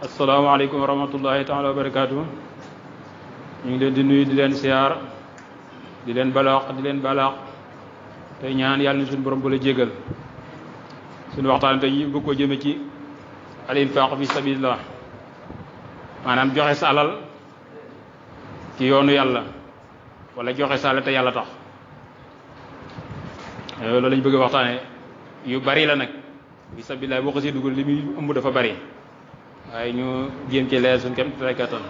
asalaamaaleykum wa rahmatullahi taala wa barakaatu. ñu ngi leen di nuyu di leen siyaar di leen balaax tey ñaan yàlla ni suñu borom bu la jégal suñu waxtaan tey ñu bëgg ko jëme ci al infaq fi sabilillah maanaam joxe sa alal ci yoonu yàlla wala joxe sa alal te yàlla tax loolu lañ bëgg a waxtaane yu bari la nag fi sabilillah boo ko si dugal li muy ëmb dafa bari waaye ñu jéem ci leer suñu kem tay kattan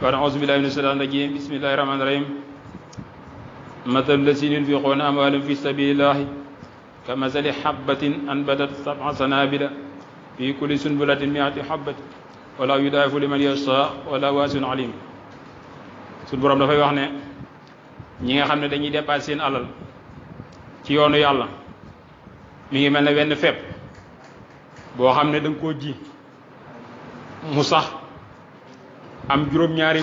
kon auzu billahi mina shaytaani rajim bismillahi rahmaani rahim mathalu lazina yunfiquuna amwaalahum fi sabilillahi ka mathali habbatin anbatat sab'a sanabila fi kulli sunbulatin mi'atu habbatin wallahu yudaa'ifu liman yashaa wallahu waasi'un alim. suñu borom dafay wax ne ñi nga xam ne dañuy dépassé seen alal ci yoonu yàlla mi ngi mel ne wenn fepp boo xam ne da nga koo ji mu sax am juróom-ñaari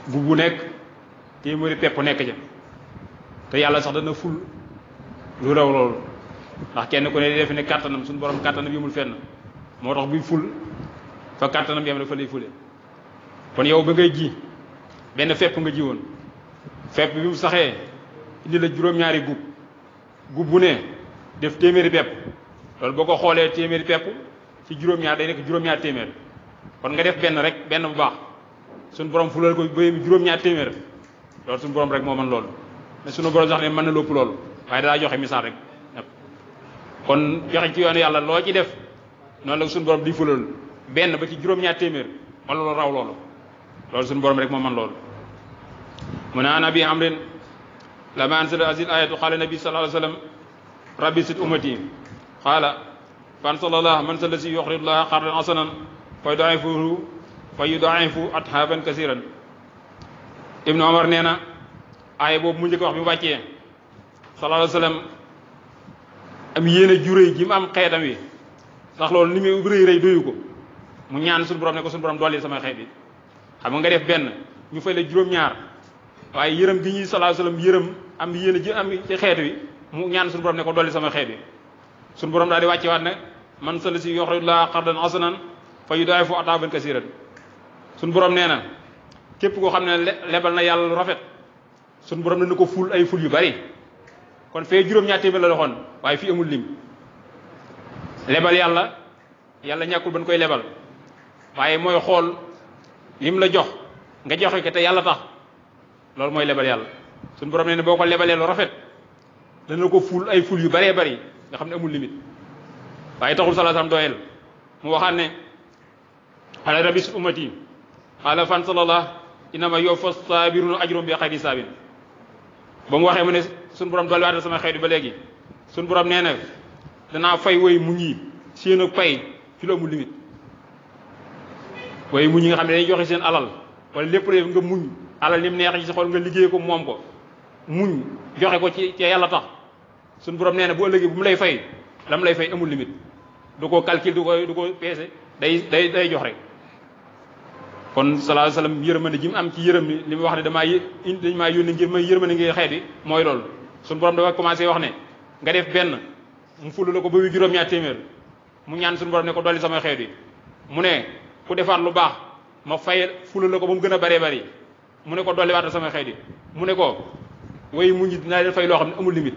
gub bu nekk téeméeri pepp nekk ja te yàlla sax dana ful lu raw loolu ndax kenn ku ne di def ne kàttanam suñu borom kàttanam yëmul fenn moo tax buy ful fa kàttanam yam rek fa lay fule. kon yow ba ngay ji benn fepp nga ji woon fepp bi mu saxee indi la juróom-ñaari gub bu ne def téeméeri pepp loolu boo ko xoolee téeméeri pepp ci juróom-ñaar day nekk juróom-ñaar téeméer kon nga def benn rek benn bu baax suñu borom fulal ko ba juróom-ñaar téeméer loolu suñu borom rek moo mën loolu mais suñu borom sax ne mën na lépp loolu waaye daa joxe misaal rek kon joxe ci yoonu yàlla loo ci def noonu la suñu borom di fulal benn ba ci juróom-ñaar téeméer wala loolu raw loolu suñu borom rek moo mën loolu. mu ne an abi amrin lama anzala azil ayatu qaala nabi sallallahu alayhi wa sallam rabbi sit ummati qaala fansalallah man salasi yuxridullaha qardan hasanan fa yudaa'ifu adhaaban kasiran. ibnu omar nee na aaya boobu mu njëkk wax bi mu wàccee sallallahu alayhi wa sallam am yéene ju réy ji mu am xeetam wi sax loolu ni muy rëy doyu ko mu ñaan suñu borom ne ko suñu borom dolli sama xeet bi xam nga def benn ñu fay la juróom-ñaar waaye yërëm gi ñuy sallallahu alayhi wa sallam yërëm am yéene ji am ci xeet wi mu ñaan suñu borom ne ko dolli sama xeet bi suñu borom daal di wàcce waat ne man salasi yuxridullaha qardan hasanan fa yudaa'ifu adhaaban kasiran. suñu borom nee na képp koo xam ne lebal na yàlla lu rafet suñu borom dana ko ful ay ful yu bari kon fee juróom-ñaar téeméer la doxoon waaye fii amul lim. lebal yàlla ñàkkul ban koy lebal waaye mooy xool lim la jox nga joxe ko te yàlla tax loolu mooy lebal yàlla. suñu borom nee na boo ko lebalee lu rafet dana ko ful ay ful yu baree bari nga xam ne amul limite waaye taxul sallallahu alayhi wasallam doyel mu waxaat ne ala rabbi ummati ala fan sallallahu inama yuwaffa sabiruna ajrum bi xayri saabin. ba mu waxee mu ne suñu borom dolli waat sama xeet bi ba léegi suñu borom nee na danaa fay woy muñ yi seen ak pay ci lu amul limite. woy muñ yi nga xam ne dañuy joxe seen alal wala lépp lépp nga muñ alal ni mu neex ci sa xol nga liggéey ko moom ko muñ joxe ko ci yàlla tax suñu borom nee na bu ëllëgee bu mu lay fay la mu lay fay amul limite du ko calcul du ko peese day jox rek. kon sallallahu alayhi wasallam yërmande ji mu am ci yërëm li mu wax ne dañ maa yónni ngir may yërmande ngir xeet yi mooy loolu. suñu borom dafa commencé wax ne nga def benn mu fulu la ko ba wi juróom-ñaar téeméer mu ñaan suñu borom ne ko dolli sama xeet yi mu ne ku defaat lu baax ma fay fulu la ko ba mu gën a baree bari mu ne ko dolli waat sama xeet yi mu ne ko way muñ dinaa leen fay loo xam ne amul limite.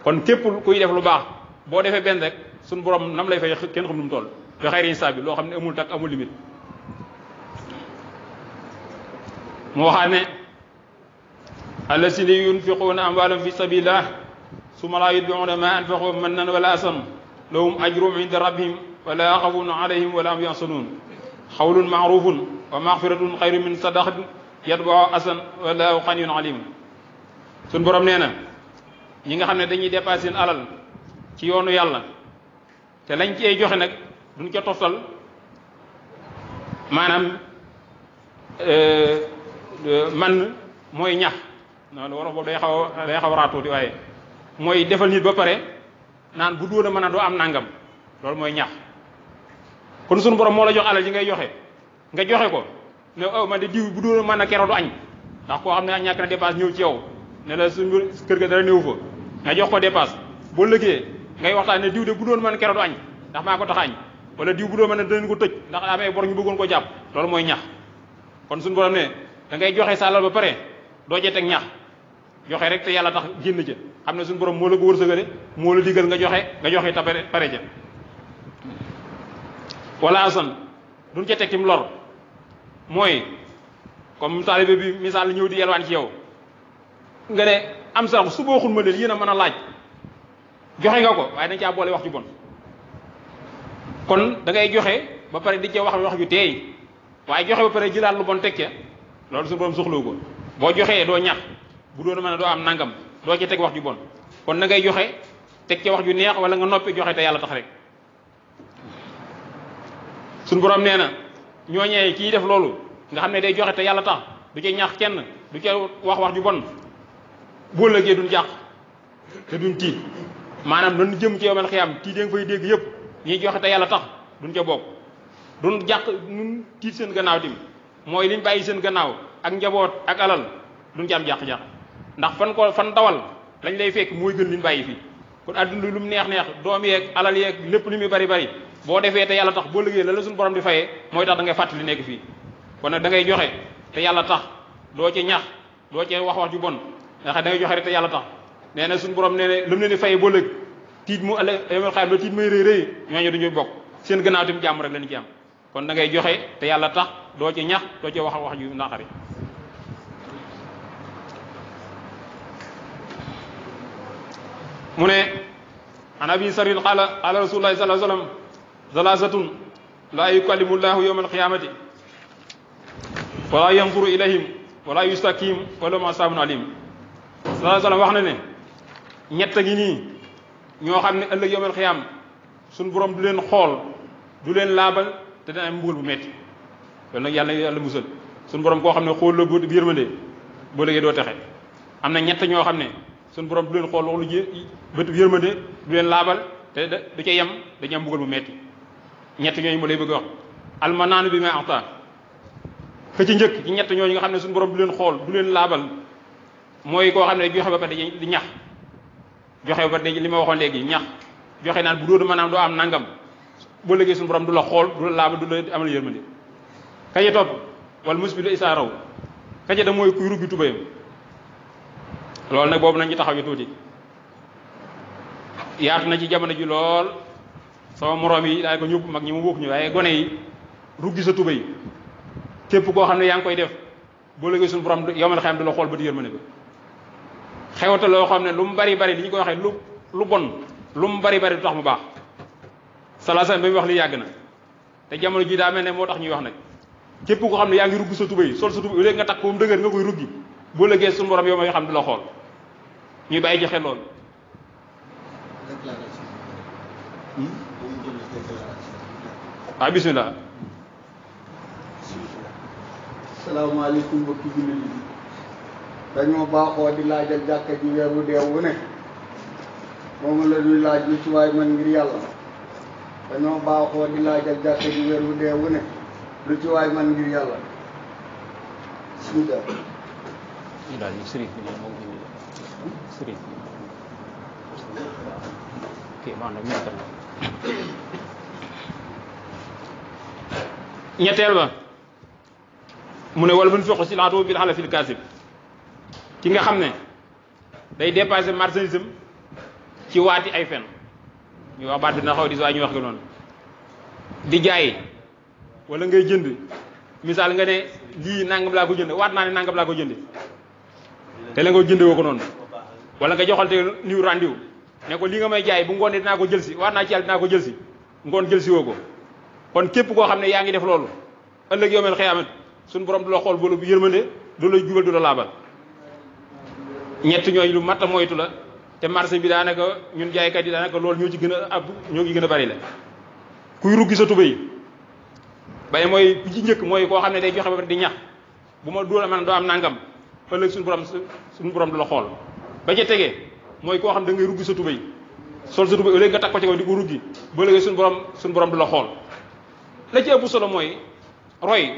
kon képp kuy def lu baax boo defee benn rek suñu borom nam lay fay kenn xam nu mu toll bi xayri hisaab bi loo xam ne amul tak amul limite. mu waxaat ne allazina yunfiquuna amwaalahum fi sabilillah summa laa yutbi'uuna maa anfaqu mannan wala asan lahum ajruhum inda rabbihim wala xawfun alayhim wala hum yaxzanuun xawlun ma'ruufun wa maxfiratun xayrun min sadaqatin yatba'uhaa asan wallaahu ganiyyun aliim. suñ borom nee na ñi nga xam ne dañuy dépassé seen alal ci yoonu yàlla te lañ ci ay joxe nag duñ ca toftal maanaam man mooy ñax noonu wala boobu day xaw a raatuuti waaye mooy defal nit ba pare naan bu doon a mën a doo am nangam loolu mooy ñax. kon suñu borom moo la jox alal yi ngay joxe nga joxe ko ne man de diw bu doon a mën a keroog du añ ndax koo xam ne ñàkk na dépasse ñëw ci yow ne la suñu kër ga dara néew fa nga jox ko dépasse boo lëggee ngay waxtaan ne diw de bu doon mën a keroog du añ ndax maa ko tax añ wala diw bu doo mën ne danañ ko tëj ndax amee bor ñu bëggoon ko jàpp loolu mooy ñax kon suñu borom ne da ngay joxe sa alal ba pare doo cee teg ñax joxe rek te yàlla tax génn ca xam ne suñu borom moo la ko wërsëgale moo la digal nga joxe ta pare ca wala asan duñ ca teg tim lor mooy comme taalibe bi misaal ñëw di yelwaan ci yow nga ne am sax su booxul ma leen yéen a mën a laaj joxe nga ko waaye dañ caa boole wax ju bon kon da ngay joxe ba pare di ca wax ju teey waaye joxe ba pare jëlaat lu bon teg ca loolu suñu borom soxlawu ko boo joxee doo ñax bu doon mën a doo am nangam doo ca teg wax ju bon kon na ngay joxe teg ca wax ju neex wala nga noppi joxe te yàlla tax rek suñu borom nee na ñooñee kii def loolu nga xam ne day joxe te yàlla tax du ca ñaax kenn du ca wax ju bon boo lëgee duñ jàq te duñ tiit maanaam dañu jëm ci yowmal xiyaam tiit nga fay dégg yëpp ñiy joxe te yàlla tax duñ ca bokk duñ jàq duñ tiit seen gannaaw tim mooy liñ bàyyi seen gannaaw ak njaboot ak alal duñ ci am jàq-jàq ndax fan dawal lañ lay fekk mooy gën liñ bàyyi fii kon adduna lu mu neex doom yeeg alal yeeg lépp li muy bari boo defee te yàlla tax boo liggéey la suñu borom di fayee mooy tax da ngay fàttali nekk fii kon nag da ngay joxe te yàlla tax doo ci ñax doo ci wax ju bon nga xam da ngay joxe rek te yàlla tax nee na suñu borom nee na lu mu leen di fayee boo lëg tiit mu yomal xam la tiit muy rëy ñooñu duñu bokk seen gannaaw tim jàmm rek lañu ci am kon da ngay joxe te yàlla tax doo ci ñax doo ci wax ju naqari mu ne an abi sarin qala rasulullahi sallallahu alayhi wasallam salasatun la yukallimu llahu yawma alqiyamati wala yanzuru ilayhim wala yustakim wala ma sabun alim sallallahu alayhi wasallam wax na ne ñett gi nii ñoo xam ne ëllëg yawmal xiyaam suñ borom du leen xool du leen laabal te dana am mbugal bu metti loolu nag yàlla musal suñ borom koo xam ne xool la bu yërmande boo léegi doo texe am na ñett ñoo xam ne suñ borom du leen xool wax lu bëtu yërmande du leen laabal te du ca yem dañu am mbugal bu metti ñett ñooñu ma lay bëgg a wax almanaanu bi may axta ka ci njëkk ci ñett ñooñu nga xam ne suñu borom du leen xool du leen laabal mooy koo xam ne joxe ba pare di ñax joxe ba pare li ma waxoon léegi ñax joxe naan bu dóodu maanaam doo am nangam boo léegi suñu borom du la xool du la laabal du la amal yërmande ka ca topp wala musbilu isaa raw ka ca da mooy kuy ruggi tubayam loolu nag boobu nañ ci taxaw ci tuuti yaatu na ci jamono ji lool sama moroom yi daay ko ñëpp mag ñi mu bokk ñu waaye gone yi ruggi sa tubay képp koo xam ne yaa ngi koy def boo léegi suñu borom yow ma la xam du la xool ba di yërmande ba xewata loo xam ne lu mu bari li ñu koy waxee lu bon lu mu bari du tax mu baax salaasam ba mu wax li yàgg na te jamono ji daa mel ne moo tax ñuy wax nag képp koo xam ne yaa ngi ruggi sa tubay sol sa tubay léegi nga takk ko mu dëgër nga koy ruggi boo léegi suñu borom yow ma xam du la xool ñuy bàyyi ci xel loolu waaw bismillah salaamaaleykum mbokki jullit yi dañoo baaxoo di laajal jàkka ji weer wu deew wu ne moom la ñuy laaj lu ci waay man ngir yàlla dañoo baaxoo di laajal jàkka ji weer wu deew wu ne lu ci waay man ngir yàlla bismillah ñetteel ba mu ne wala mun foq si laatu bil xala fil kaasib ki nga xam ne day dépassé marchandise ci waati ay fen ñu wax baat dina xaw di waaye ñu wax ko noonu di jaay wala ngay jënd misaal nga ne lii nangam laa ko jënd waat naa ne nangam laa ko jënd te la nga jënde woo ko noonu wala nga joxal te niw rendiw ne ko lii nga may jaay bu ngoon dinaa ko jël si waat naa ci yàlla dinaa ko jël si ngoon jël si woo ko kon képp koo xam ne yaa ngi def loolu ëllëg yowmel xiyaamat suñu borom du la xool boolu bu yërmande du la jubal du la laabal ñett ñooñu lu mat a moytu la te marché bi daanaka ñun jaaykat yi daanaka loolu ñoo ci gën a ab ñoo ngi gën a bari la kuy ruggi sa tubéy bay mooy ku ci njëkk mooy koo xam ne day joxe ba di ñax bu ma dóor man doo am nangam ëllëg suñu borom du la xool ba ca tegee mooy koo xam ne da ngay ruggi sa tubéy sol sa tubéy léegi nga takk ko ci kaw di ko ruggi ba léegi suñu borom du la xool la ci ëpp solo mooy roy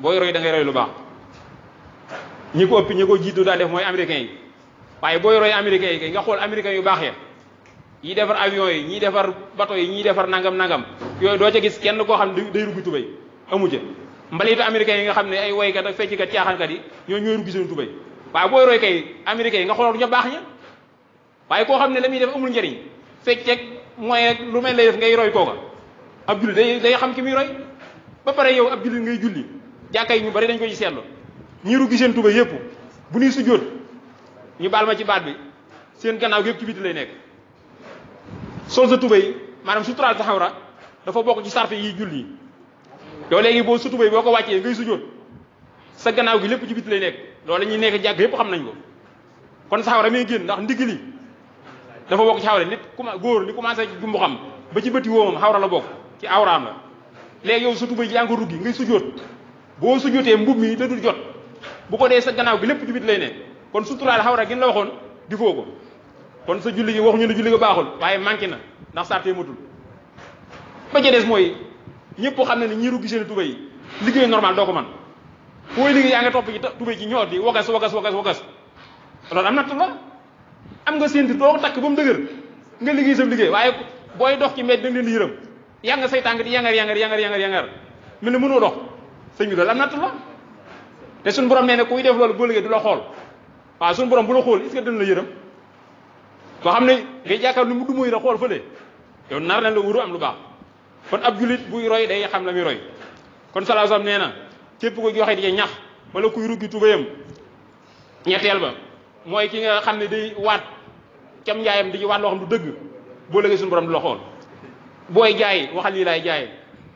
booy roy da ngay roy lu baax ñi ko ëpp ñi ko jiitu daa def mooy américains yi waaye booy roy américains yi nga xool américains yu baax ya ñiy defar avion yi ñiy defar bateau yi ñiy defar nangam yooyu doo ca gis kenn koo xam ne day ruggi tubéy amu ca mbalitu américains yi nga xam ne ay woykat ak fecckat caaxaankat yi ñooy ruggi seen tubéy waaye booy roy kay américains yi nga xoolal ñu baax ña waaye koo xam ne la muy def amul njëriñ fecceeg mooy rek lu mel lay def ngay roy kooka ab julli day xam ki muy roy ba pare yow ab julli ngay julli jàkka yi ñu bari dañ ko ci seetlu ñi ruggi seen tubéy yëpp bu ñuy sujjóot ñu baal ma ci baat bi seen gannaaw gi yëpp ci biti lay nekk sol sa tubéy maanaam suturaal sa xawra dafa bokk ci sart yi julli yi yow léegi boo sa tubéy boo ko wàccee ngay sujjóot sa gannaaw gi lépp ci biti lay nekk loolu la ñuy nekk jàkk yëpp xam nañ ko kon sa xawra muy génn ndax ndigg li dafa bokk ci xawra nit góor li commencé ci jumbu xam ba ci bëti woomam xawra la bokk ci awraam la léegi yow sa tubéy ji yaa ngi ko ruggi ngay sujjóot boo sujjóotee mbub mi da dul jot bu ko dee sa gannaaw gi lépp ci biti lay nekk kon suturaal xawra gi la waxoon di foo ko kon sa julli gi waxuñu ne julli ga baaxul waaye manqué na ndax sarte matul ba ca des mooy ñëpp xam ne ni ñii ruggi seen tubéy yi liggéey normal doo ko man fooy liggéey yaa nga topp ci tubéy ji ñoor di wagas loolu am natt la am nga sénti doo takk ba mu dëgër nga liggéey sa liggéey waaye booy dox ci mbedd da nga leen di yërëm yaa nga say tànk di yangar mel ne mënoo dox sëñ bi loolu am natt la te suñu borom nee ne kuy def loolu boo liggéey du la xool waaw suñu borom bu la xool est-ce que dana la yërëm koo xam ne ngay jàkkaar lu mu du muy la xool fële yow nar na la wuru am lu baax kon ab julit buy roy day xam la muy roy kon sallallahu alayhi wasallam nee na képp ko joxe di ca ñax wala kuy ruggi tubéyam ñetteel ba mooy ki nga xam ne day waat cam njaayam di ci waat loo xam du dëgg boo léegi suñu borom du la xool booy jaay waxal lii laay jaay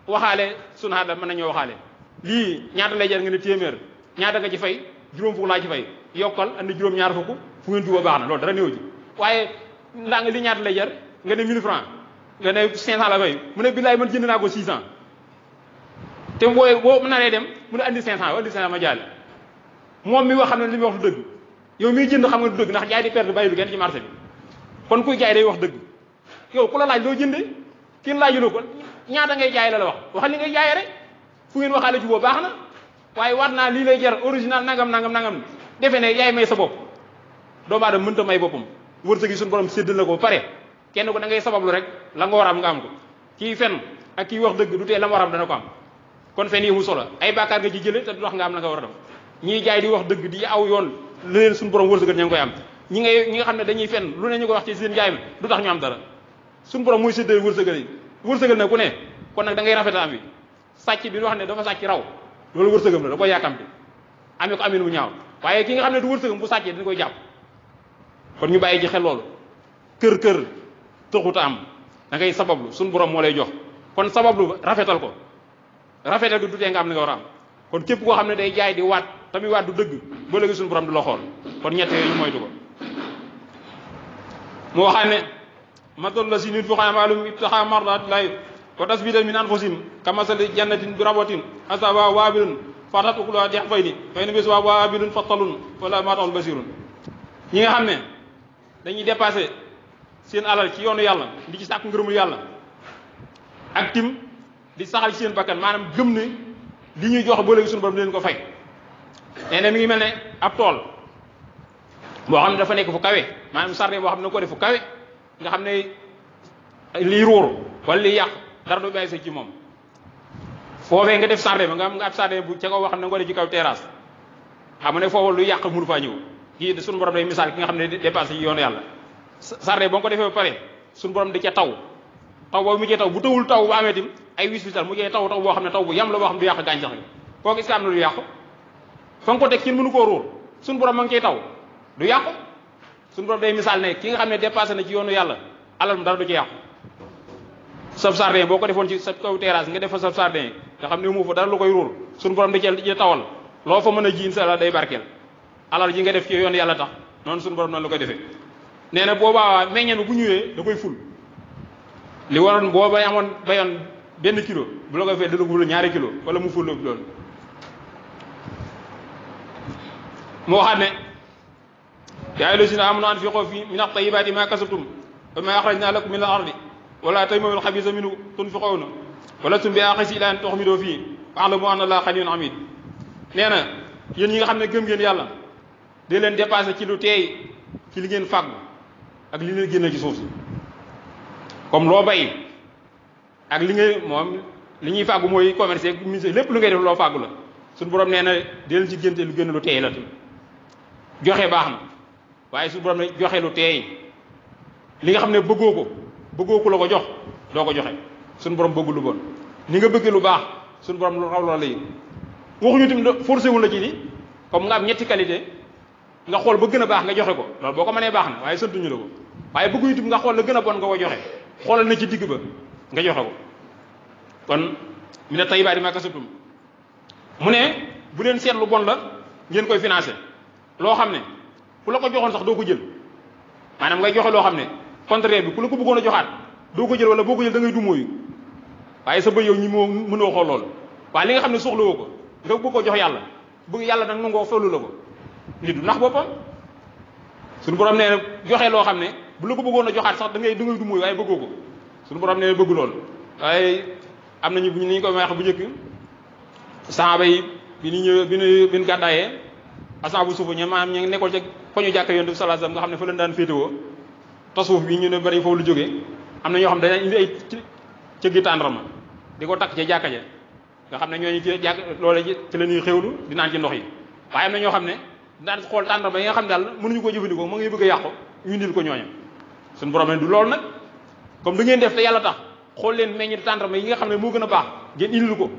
waxaale sunu xaat la mën nañoo waxaale lii ñaata lay jar nga ne téeméer ñaata nga ci fay juróom fukk laa ci fay yokkal andi juróom ñaar fukk fu ngeen juboo baax na loolu dara néew ji waaye ndaa nga li ñaata lay jar nga ne 1000 francs nga ne 500 la fay mu ne billaay man jënd naa ko 600 te boo mën naa lay dem mu ne andi 500 wala andi 500 ma jaale moom mi wax xam ne li muy wax du dëgg yow miy jënd xam nga du dëgg ndax jaay di perte bàyyi lu kenn ci marché bi kon kuy jaay day wax dëgg yow ku la laaj loo jëndee kenn laajuloo ko ñaata ngay jaay la wax waxal li ngay jaayee rek fu ngeen waxaale juboo baax na waaye waat naa lii lay jar original nangam defe ne yaay may sa bopp doomu aadama mënta may boppam wërsëg yi suñu borom séddal na ko ba pare kenn ko da ngay sabablu rek la nga war a am nga am ko kii fen ak kii wax dëgg du tee la mu war a am dana ko am kon fen yi mu solo ay bàkkaar nga ci jële te du tax nga am la nga war a def ñiy jaay di wax dëgg di aw yoon lu leen suñu borom wërsëgal ña ngi koy am ñi nga xam ne dañuy fen lu ne ñu ko wax ci seen jaay mi du tax ñu am dara suñu borom muy séddale wërsëgal na ku ne kon nag da ngay rafetal am wi sàcc bi wax ne dafa sàcc raw loolu wërsëgam la da koy yàkkamte amee ko amin mu ñaaw waaye ki nga xam ne du wërsëgam bu sàccee dañ koy jàpp kon ñu bàyyi ci xel loolu kër taxuta am da ngay sabablu suñu borom moo lay jox kon sabablu rafetal ko rafetal ko du tee nga am li nga war a am kon képp koo xam ne day jaay di waat tamit waat du dëgg ba léegi suñu borom du la xool kon ñett yooyu ñu moytu ko mu waxaat ne matal la si nit fu xamaalum ibtaxa mardaatillahi wa tasbitan min anfusihim kamasali jannatin bi rabatin asaba waabilun fatat ukula dex fay ni fay na bés waa waabilun fattalun wala maataxul basirun ñi nga xam ne dañuy dépassé seen alal ci yoonu yàlla di ci sàkk ngërëmul yàlla ak tim di saxal ci seen bakkan maanaam gëm ne li ñuy jox ba léegi suñu borom leen ko fay nee na mi ngi mel ne ab tool boo xam ne dafa nekk fu kawe maanaam sarde boo xam ne ko def fu kawe nga xam ne lii ruur wala lii yàq dara du bàyyi sa ci moom foofee nga def sarde ba nga am nga ab sarde bu ca ko wax ne nga ko def ci kaw terrasse xam ne foofu lu yàq mënu faa ñëw kii suñu borom day misaal ki nga xam ne dépassé yi yoonu yàlla sarde ba nga ko defee ba pare suñu borom di ca taw boobu mu cee taw bu tawul taw bu amee tim ay wis wisal mu cee taw boo xam ne taw bu yam la boo xam ne du yàq gàncax gi kooku est-ce que am na lu yàqu fa nga ko teg kenn mënu koo ruur suñu borom ma ngi cee taw du yàqu suñu borom day misaal ne ki nga xam ne dépassé na ci yoonu yàlla alal mu dara du ci yàqu sab sardin boo ko defoon ci sa kaw terrasse nga def fa sab sardin nga xam ne mu fa dara lu koy ruur suñu borom di ci tawal loo fa mën a ji insha Allah day barkeel alal ji nga def ci yoonu yàlla tax noonu suñu borom noonu la koy defee nee na boobaa meññeen bu ñëwee da koy ful li waroon boo bay amoon bayoon benn kilo bu la koy fee dana ko ful 2 kilo wala mu ful loolu moo xam ne yaa ayyuhal lazina aamanu anfiqu fi min at-tayyibaati maa kasabtum wa maa akhrajnaa lakum min al-ardi wa laa tayammamul xabiisa minhu tunfiquuna wa lastum bi aaxiziihi illaa an tuxmiduu fiihi wa'lamu anna Allaaha ganiyyun hamiid nee na yéen ñi nga xam ne gëm ngeen yàlla day leen dépassé ci lu teey ci li ngeen fàggu ak li leen génne ci suuf si comme loo bay ak li ngay moom li ñuy fàggu mooy commerce ak ministère lépp lu ngay def loo fàggu la suñu borom nee na del ci génte lu gën lu teey la joxe baax na waaye suñu borom ne joxe lu teey li nga xam ne bëggoo ko la ko jox doo ko joxe suñu borom bëggu lu bon ni nga bëggee lu baax suñu borom lu raw la lay waxuñu tamit forcé wul la ci ni comme nga am ñetti qualité nga xool ba gën a baax nga joxe ko loolu boo ko mënee baax na waaye santuñu la ko waaye bëgguñu tamit nga xool la gën a bon nga ko joxe xoolal na ci digg ba nga joxe ko kon mina tayyibaati maa kasabtum mu ne bu leen seet lu bon la ngeen koy financé loo xam ne ku la ko joxoon sax doo ko jël maanaam ngay joxe loo xam ne contraire bi ku la ko bëggoon a joxaat doo ko jël wala boo ko jël da ngay dumóoyu waaye sa bëy yow ñi moo mënoo xool loolu waaye li nga xam ne soxlawoo ko nga bëgg ko jox yàlla bëgg yàlla nag nangoo felu la ko nit du ndax boppam suñu borom nee na joxe loo xam ne bu la ko bëggoon a joxaat sax da ngay dumóoyu waaye bëggoo ko suñu borom nee na bëgg loolu waaye am nañu ni ñu ko wax bu njëkk saaba yi bi ñu ñëwee bi ñu gàddaayee asaabu suufa ñoom maanaam ñu nekkoon ca fa ñu jàkka yonent bi sallallahu alayhi wasallam nga xam ne fa leen daan féetewoo tasawuf bi ñu ne bari foofu lu jógee am na ñoo xam ne dañuy indi ay cëggi tàndarma di ko takk ca jàkka ja nga xam ne ñooñu ci jàkk loolu ci la ñuy xewlu di naan ci ndox yi waaye am na ñoo xam ne daan xool tàndarma yi nga xam ne daal mënuñu koo jëfandikoo mu ngi bëgg a yàqu ñu indil ko ñooña suñu borom ne du loolu nag comme da ngeen def te yàlla tax xool leen meññi tàndarma yi nga xam ne moo gën a baax ngeen indil ko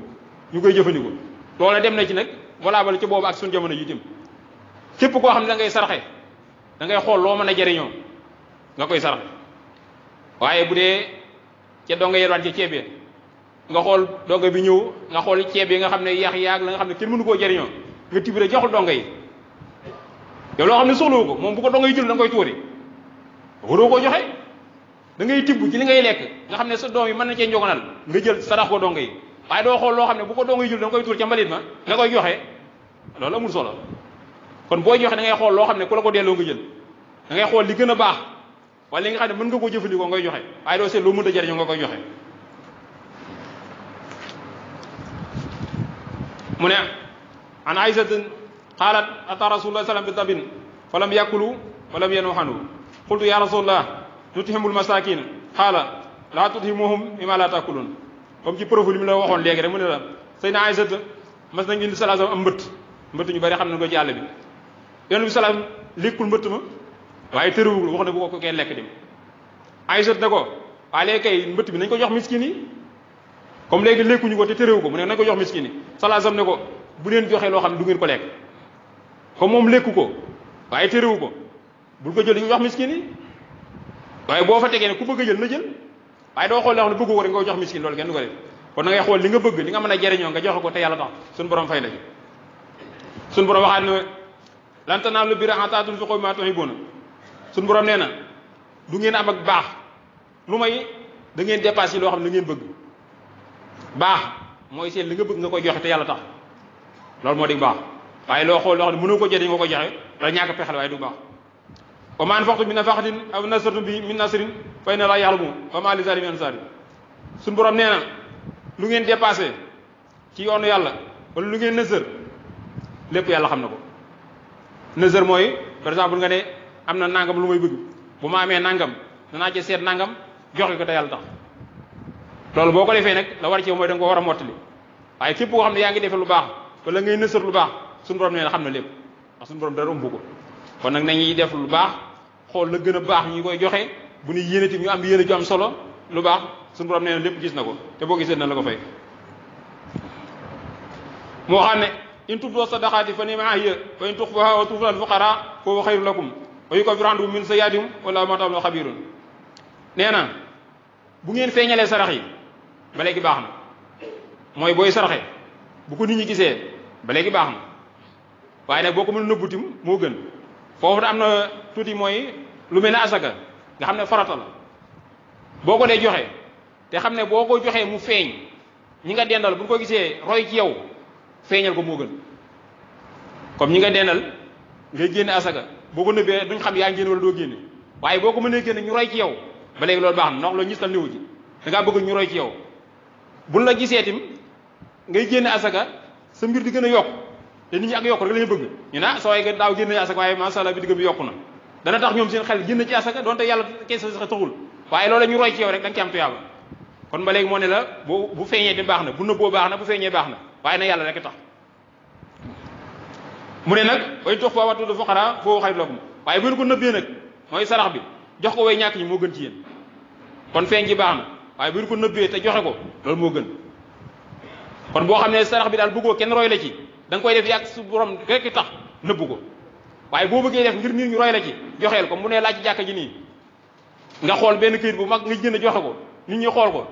ñu koy jëfandikoo loolu dem na ci nag wala bala ci boobu ak suñu jamono yi itam képp koo xam ne da ngay sarxe da ngay xool loo mën a jariñoo nga koy sarxe waaye bu dee ca donga yerwaat ca ceeb ya nga xool donga bi ñëw nga xool ceeb yi nga xam ne yaax yaag la nga xam ne kenn mënu koo jariñoo nga tibire joxul donga yi yow loo xam ne soxlawu ko moom bu ko donga yi jël da nga koy tuuri waroo koo joxe da ngay tibb ci li ngay lekk nga xam ne sa doom yi mën na cee njogonal nga jël sarax ko donga yi waaye doo xool loo xam ne bu ko donga yi jël da nga koy tuur ca mbalit ma nga koy joxe loolu amul solo kon booy joxe da ngay xool loo xam ne ku la ko delloo nga jël da ngay xool li gën a baax wala li nga xam ne mën nga koo jëfandikoo ngay joxe waaye doo seet loo mënta jariñoo nga koy joxe mu ne an Aysata qaalat ata rasulullah sallam bi tabin falam yakulu walam yanuhanu qultu ya rasulullah tutihimul masakin qaala laa tutihimuhum mimma la takulun comme ci profil mi la waxoon léegi rek mu ne la Sayna Aysata mas nañ indi sallallahu alayhi wasallam am mbëtt ñu bari xam nañ ko ci àll bi yonent bi salaam lékkul mbëtt ma waaye tërëwul wax ne bu ko kenn lekk dem Aysata ne ko waaye léegi kay mbëtt bi nañ ko jox miskin yi comme léegi lekkuñu ko te tërëwu ko mu ne nañ ko jox miskin yi sallallahu alayhi wasallam ne ko bu leen joxee loo xam ne du ngeen ko lekk comme moom lekku ko waaye tërëwu ko bul ko jël di ko jox miskin yi waaye boo fa tegee ne ku bëgg a jël na jël waaye doo xool loo xam ne bëggu ko rek nga ko jox miskin loolu kenn du ko def kon da ngay xool li nga bëgg li nga mën a jariñoo nga joxe ko te yàlla tax suñu borom fay la ci suñu borom waxaat ne lan tanaalul birra hattaa tunfiqu mimmaa tuhibbuuna suñu borom nee na du ngeen am ak baax lu may da ngeen dépassé loo xam ne da ngeen bëgg baax mooy seen li nga bëgg nga koy joxe te yàlla tax loolu moo di baax waaye loo xool loo xam ne mënoo ko jëriñ nga ko joxe wala ñàkk pexel waaye du baax wa maa anfaqtum min nafaqatin aw nasartum bi min nasrin fa inna Allaaha ya'lamu wa maa lizaalimiina min ansaar suñu borom nee na lu ngeen dépassé ci yoonu yàlla wala lu ngeen nësër lépp yàlla xam na ko nësër mooy par exemple nga ne am na nangam lu may bëgg bu ma amee nangam danaa ci seet nangam joxe ko te yàlla tax loolu boo ko defee nag la war ci yow mooy da nga ko war a mottali waaye képp koo xam ne yaa ngi defee lu baax wala ngay nësër lu baax suñu borom nee na xam na lépp ndax suñu borom dara ëmb ko kon nag nañuy def lu baax xool la gën a baax ñi koy joxe bu ñu yéenati ñu am yéene ju am solo lu baax suñu borom nee na lépp gis na ko te boo gisee na la ko fay moo xam ne in tubdu sadaqaati fa ni'ma hiya wa in tukhfuha wa tu'tuha al-fuqara fa huwa khayrun lakum wa yukaffiru ankum min sayyi'aatikum wallaahu bimaa ta'maluuna khabiirun nee na bu ngeen feeñalee sarax yi ba léegi baax na mooy booy saraxe bu ko nit ñi gisee ba léegi baax na waaye nag boo ko mën a nëbbutim moo gën foofu am na tuuti mooy lu mel ne asaka nga xam ne farata la boo ko dee joxe te xam ne boo ko joxee mu feeñ ñi nga dendal bu ñu ko gisee roy ci yow feeñal ko moo gën comme ñi nga dendal ngay génne asaka boo ko nëbbee duñ xam yaa ngi génne wala doo génne waaye boo ko mënee génne ñu roy ci yow ba léegi loolu baax na ndax loolu ñis tal néewu ji da ngaa bëgg ñu roy ci yow buñ la gisee tim ngay génne asaka sa mbir di gën a yokk te nit ñi ak yokk rek la ñu bëgg ñu ne ah soo waay daaw génne asaka waaye macha allah bi digg bi yokku na dana tax ñoom seen xel génn ci asaka donte yàlla kay sa taxul waaye loolu ñu roy ci yow rek da nga ci am tuyaaba kon ba léegi moo ne la bu feeñee di baax na bu nëbboo baax na bu feeñee baax na waaye na yàlla rek tax mu ne nag way tox fa watudu fuqara foo xayru lakum waaye bu ngeen ko nëbbee nag mooy sarax bi jox ko way ñàkk ñi moo gën ci yéen kon feeñ ji baax na waaye bu ngeen ko nëbbee te joxe ko loolu moo gën kon boo xam ne sarax bi daal bëggoo kenn roy la ci da nga koy def yàgg su borom rek tax nëbbu ko waaye boo bëggee def ngir nit ñu roy la ci joxeel ko mu ne laaj ci jàkka ji nii nga xool benn këyit bu mag nga jënd joxe ko nit ñi xool ko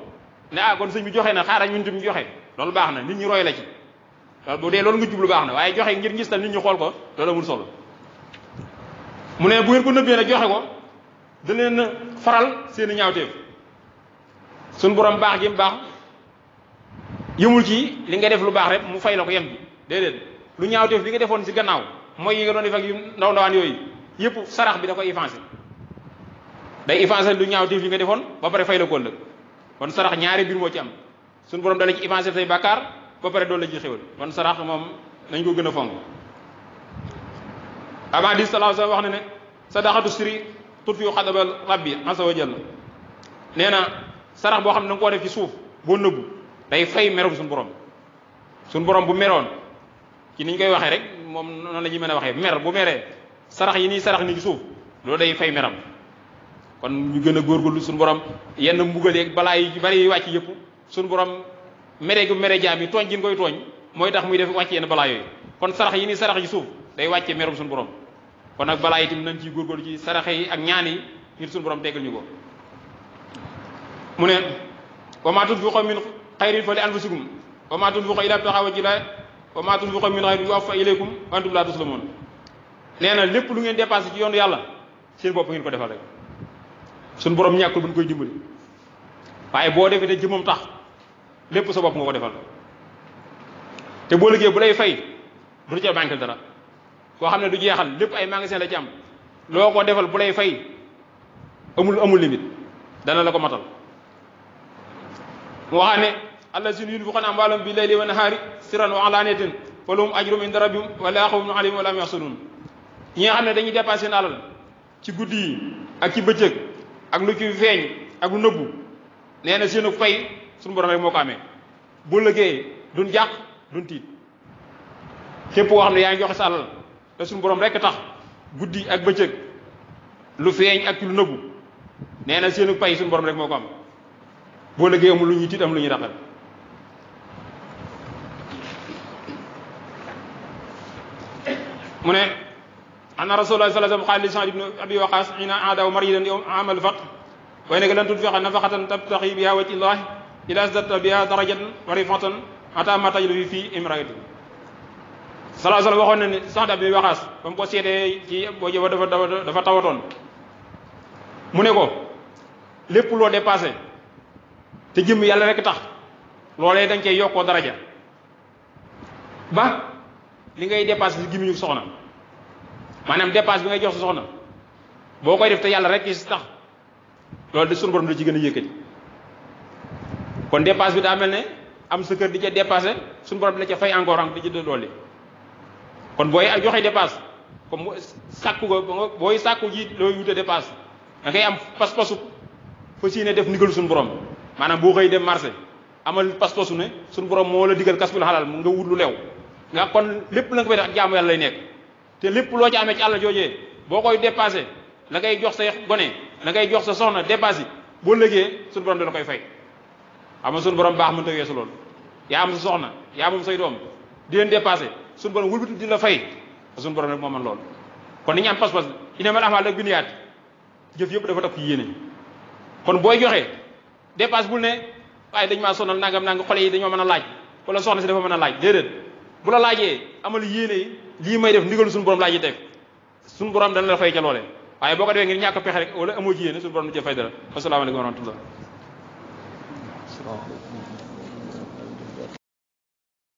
ne ah kon sëñ bi joxe na xaaral ñun tam joxe loolu baax na nit ñi roy la ci loolu bu dee loolu nga jublu baax na waaye joxe ngir gis tal nit ñi xool ko loolu amul solo mu ne bu ngeen ko nëbbee nag joxe ko da leen faral seeni ñaawteef suñ borom baax gi baax yëmul ci li nga def lu baax rek mu fay la ko yem bi déedéet lu ñaawteef li nga defoon si gannaaw mooy yi nga doon def ak yu ndaw ndawaan yooyu yëpp sarax bi da koy effacé day effacé lu ñaawteef li nga defoon ba pare fay la ko ëllëg kon sarax ñaari mbir moo ci am suñu borom dala ci effacé say bàkkaar ba pare doon la ci xéwal kon sarax moom nañ ko gën a fonk avant di sallallahu alayhi wasallam wax ne sadaqatu sirri tutfiu xadabal rabbi azza wa jalla nee na sarax boo xam ne da nga koo def ci suuf boo nëbbu day fay merom suñu borom bu meroon ci niñ koy waxee rek moom noonu la ñuy mën a waxee mer bu meree sarax yi nii sarax ni ci suuf loolu day fay meram kon ñu gën a góorgóorlu suñu borom yenn mbugal yeeg balaa yi bari yi wàcc yëpp suñu borom mere gu mere jaam yi tooñ gi koy tooñ mooy tax muy def wàcc yenn balaa yooyu kon sarax yi nii sarax ci suuf day wàccee merum suñu borom kon nag balaa itam nañ ciy góorgóorlu ci saraxe yi ak ñaan yi ngir suñu borom teggal ñu ko mu ne wa maa tunfiqu min xayrin fa li anfusikum wa maa tunfiqu illaa ibtigaa wajhi llaahi wa maa tunfiqu min xayrin yuwaffa ilaykum wa antum laa tuzlamuun nee na lépp lu ngeen dépassé ci yoonu yàlla seen bopp ngeen ko defal rek suñu borom ñàkkul bu ñu koy dimbali waaye boo defee te jëmmam tax lépp sa bopp nga ko defal te boo liggéey bu lay fay du ca banque dara koo xam ne du jeexal lépp ay magasin la ci am loo ko defal bu lay fay amul limite dana la ko matal mu waxaa ne allazina yunfiquna amwaalahum bi layli wa nahaari sirran wa alaaniyatan fa lahum ajruhum inda rabbihim wa laa xawfun alayhim wa laa hum yaxzanuun ñi nga xam ne dañuy dépassé seen alal ci guddi yi ak ci bëccëg ak lu ci feeñ ak lu nëbbu nee na seenu fay suñu borom rek moo ko amee bu liggéey duñ jàq duñ tiit képp koo xam ne yaa ngi joxe sa alal te suñu borom rek tax guddi ak bëccëg lu feeñ ak lu nëbbu nee na seenu fay suñu borom rek moo ko am boo liggéey amul lu ñuy tiit am lu ñuy raqal mu ne anna rasulullah sallallahu alayhi wasallam qaala li Sa'd ibn Abi Waqqas hina aadahu maridan yawm amal fath wa innaka lan tunfiqa nafaqatan tabtaghi biha wajha Allah illa azdatta biha darajatan wa rifatan hatta ma tajidu fi imra'atin sallallahu alayhi wasallam waxoon na ne Sa'd ibn Abi Waqqas ba mu ko seetee ci boo jëba dafa tawatoon mu ne ko lépp loo dépassé te jëm yàlla rek tax loolee dañ koy yokkoo daraja ba li ngay dépassé si gimiñu soxna maanaam dépasse bi ngay jox sa soxna boo koy def te yàlla rek ci tax loolu de sunu borom da ci gën a yëkkati kon dépasse bi daa mel ne am sa kër di ca dépassé sunu borom di la ca fay encore di ci dolli kon booy joxe dépasse comme sàkku ko booy sàkku ji looy wute dépasse da ngay am pas-pasu fa si ne def ndigal suñu borom maanaam boo xëy dem marché amal pas-pasu ne suñu borom moo la digal kasbul halal mu nga wut lu leew nga kon lépp la nga koy def ak jaamu yàlla lay nekk te lépp loo ci amee ci àll joojee boo koy dépassé la ngay jox say gone la ngay jox sa soxna dépassé boo lëgee suñu borom dala koy fay xam nga suñu borom baax mënta weesu loolu yaa am sa soxna yaa moom say doom di leen dépassé suñu borom wëlbati di la fay suñu borom rek moo man loolu kon ni ñu am pas-pas innamal a'maalu binniyaat jëf yëpp dafa takk yéene kon booy joxe dépasse bul ne waaye dañ maa sonal nangam xole yi dañoo mën a laaj wala soxna si dafa mën a laaj déedéet bu la laajee amal yéene yi lii may def ndigalu suñu borom laaj yi teg suñu borom dana la fay ca loolee waaye boo ko defee ngir ñàkk pexe rek wala amoo ci yéene suñu borom du ca fay dara asalaamaaleykum wa rahmatullah